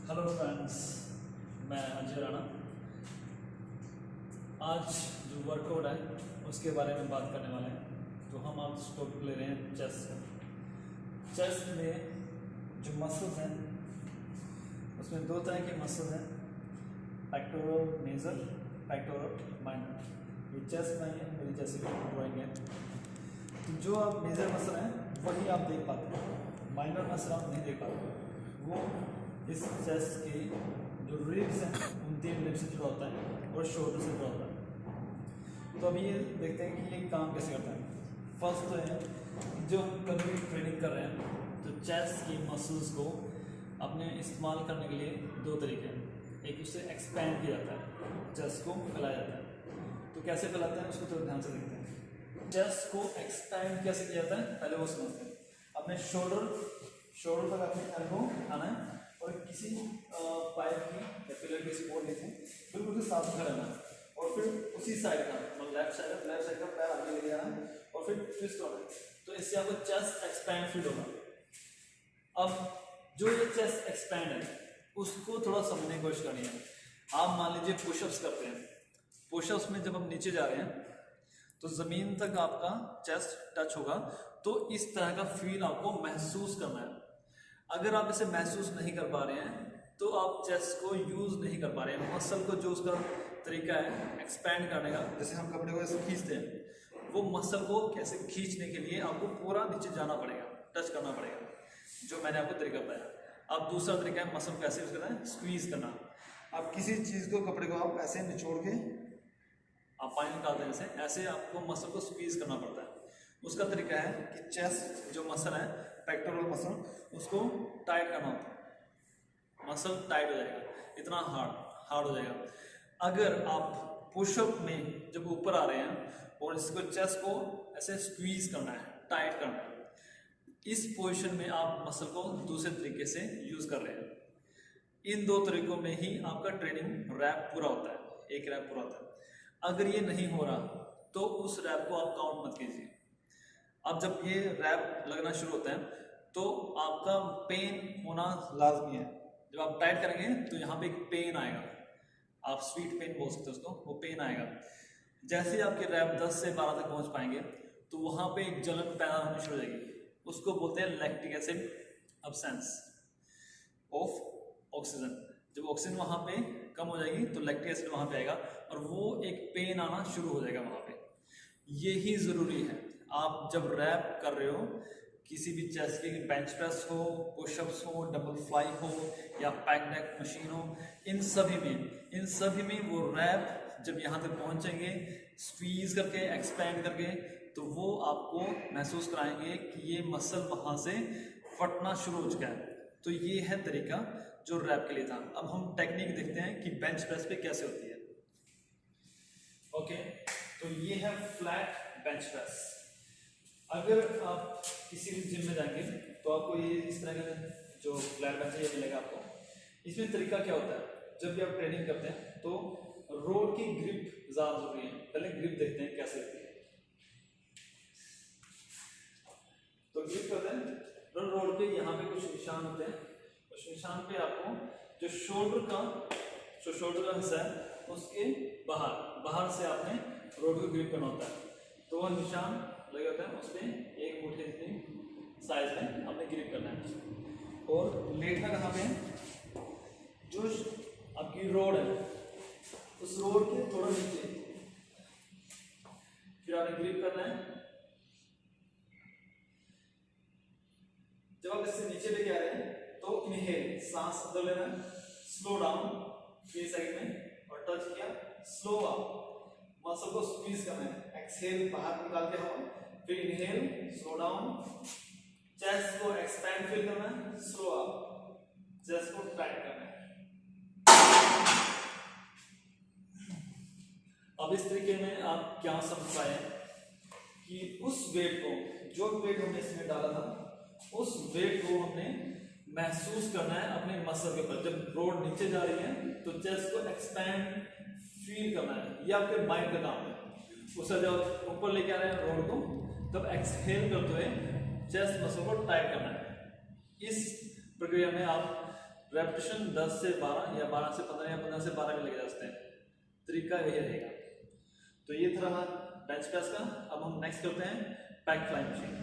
Hello friends, मैं अजय राणा। आज जो वर्कआउट है उसके बारे में बात करने वाले हैं। तो हम आज टॉपिक ले रहे हैं चेस्ट का। चेस्ट में जो मसल्स हैं उसमें दो तरह के मसल्स हैं, पेक्टोरल मेजर, पेक्टोरल माइनर। ये चेस्ट में है, मेरी जैसे ड्राइंग है। तो जो आप मेजर मसल हैं वही आप देख पाते हैं, माइनर मसल आप नहीं देख पाते। वो इस चेस्ट के जो रिब्स हैं उन 3 रिब्स से जुड़ा होता है और शोल्डर से जुड़ा होता है। तो अभी ये देखते हैं कि ये काम कैसे करता है। फर्स्ट तो है जो हम कभी भी ट्रेनिंग कर रहे हैं तो चेस्ट की मसल्स को अपने इस्तेमाल करने के लिए 2 तरीके हैं। एक उससे एक्सपैंड किया जाता है, चेस्ट को फैलाया जाता है। तो कैसे फैलाते हैं उसको तो ध्यान से देखते हैं। चेस्ट को एक्सपैंड कैसे किया जाता है पहले वो समझते हैं। अपने शोल्डर तक अपने एल्बो आना है और किसी पाइप की या पिलर की सपोर्ट लेते हैं, बिल्कुल साथ खड़ा रहना है। और फिर उसी साइड का मतलब लेफ्ट साइड का पैर आगे लेके आना है और फिर ट्विस्ट होना है। तो इससे आपको चेस्ट एक्सपैंड फील होगा। अब जो ये चेस्ट एक्सपैंड है उसको थोड़ा समझने की कोशिश करनी है। आप मान लीजिए पुशअप्स करते हैं। पुशअप्स में जब हम नीचे जा रहे हैं तो ज़मीन तक आपका चेस्ट टच होगा, तो इस तरह का फील आपको महसूस करना है। अगर आप इसे महसूस नहीं कर पा रहे हैं तो आप चेस्ट को यूज़ नहीं कर पा रहे हैं। मसल को जो उसका तरीका है एक्सपैंड करने का, जैसे हम कपड़े को ऐसे खींचते हैं, वो मसल को कैसे खींचने के लिए आपको पूरा नीचे जाना पड़ेगा, टच करना पड़ेगा, जो मैंने आपको तरीका बताया। अब दूसरा तरीका है मसल को कैसे यूज़ करना है, स्क्वीज़ करना। आप किसी चीज़ को, कपड़े को आप ऐसे निचोड़ के आप पानी निकालते हैं, ऐसे आपको मसल को स्क्वीज़ करना पड़ता है। उसका तरीका है कि चेस्ट जो मसल है, पेक्टोरल मसल, उसको टाइट करना होता है। मसल टाइट हो जाएगा, इतना हार्ड हो जाएगा। अगर आप पुशअप में जब ऊपर आ रहे हैं और इसको चेस्ट को ऐसे स्क्वीज करना है, टाइट करना है, इस पोजीशन में आप मसल को दूसरे तरीके से यूज कर रहे हैं। इन 2 तरीकों में ही आपका ट्रेनिंग रैप पूरा होता है, एक रैप पूरा होता है। अगर ये नहीं हो रहा तो उस रैप को आप काउंट मत कीजिए। अब जब ये रैप लगना शुरू होता है तो आपका पेन होना लाजमी है। जब आप टाइट करेंगे तो यहाँ पे एक पेन आएगा, आप स्वीट पेन बोल सकते हो उसको, वो पेन आएगा। जैसे ही आपके रैप 10 से 12 तक पहुँच पाएंगे तो वहाँ पे एक जलन पैदा होनी शुरू हो जाएगी। उसको बोलते हैं lactic acid absence of oxygen. जब ऑक्सीजन वहाँ पे कम हो जाएगी तो लैक्टिक एसिड वहाँ पे आएगा और वो एक पेन आना शुरू हो जाएगा वहाँ पे। यही ज़रूरी है। आप जब रैप कर रहे हो, किसी भी चेस्ट की बेंच प्रेस हो, पुशअप्स हो, डबल फ्लाई हो या पैक डेक मशीन हो, इन सभी में वो रैप जब यहाँ तक पहुँचेंगे स्क्वीज करके, एक्सपैंड करके, तो वो आपको महसूस कराएंगे कि ये मसल वहाँ से फटना शुरू हो चुका है। तो ये है तरीका जो रैप के लिए था। अब हम टेक्निक देखते हैं कि बेंच प्रेस पे कैसे होती है। ओके, तो ये है फ्लैट बेंच प्रेस। अगर आप किसी भी जिम में जाएंगे तो आपको ये इस तरह का जो फ्लैट बेंच है ये मिलेगा आपको। इसमें तरीका क्या होता है, जब भी आप ट्रेनिंग करते हैं तो रोड की ग्रिप ज़्यादा जरूरी है। पहले ग्रिप देखते हैं कैसे होती है। तो ग्रिप करते हैं, रोड पे यहाँ पे कुछ निशान होते हैं। उस निशान पे आपको जो शोल्डर का हिस्सा है उसके बाहर से आपने रोड को ग्रिप करना होता है। तो वह निशान लगे होते हैं, उस पर एक मुट्ठी इतनी साइज में आपने ग्रिप करना है। और लेटना कहाँ पे है, जो आपकी रोड है उस रोड के थोड़ा नीचे, फिर आपने ग्रिप करना है। जब आप इससे नीचे लेके आ रहे हैं तो इनहेल, सांस अंदर लेना है, स्लो डाउन 3 सेकंड में और टच किया, स्लो अप, मसल को स्क्वीज करना है, एक्सहेल बाहर निकाल के हवा, फिर इनहेल, स्लो डाउन, चेस्ट को एक्सपैंड फील करना है, स्लो अप, चेस्ट को टाइट करना है। अब इस तरीके में आप क्या समझ पाए कि उस वेट को, जो वेट हमने इसमें डाला था, उस वेट को हमने महसूस करना है अपने मसल के ऊपर। जब रोड नीचे जा रही है तो चेस्ट को एक्सपैंड फील करना है, ये आपके माइंड का काम है। उसे जब ऊपर लेके आ रहे हैं रोड को, तब एक्सहेल करते हुए चेस्ट मसल को टाइट करना है। इस प्रक्रिया में आप रेपिटेशन 10 से 12 या 12 से 15 या 15 से 12 भी लगे जा सकते हैं, तरीका यही रहेगा। तो ये था बेंच प्रेस का। अब हम नेक्स्ट करते हैं पैक फ्लाई मशीन।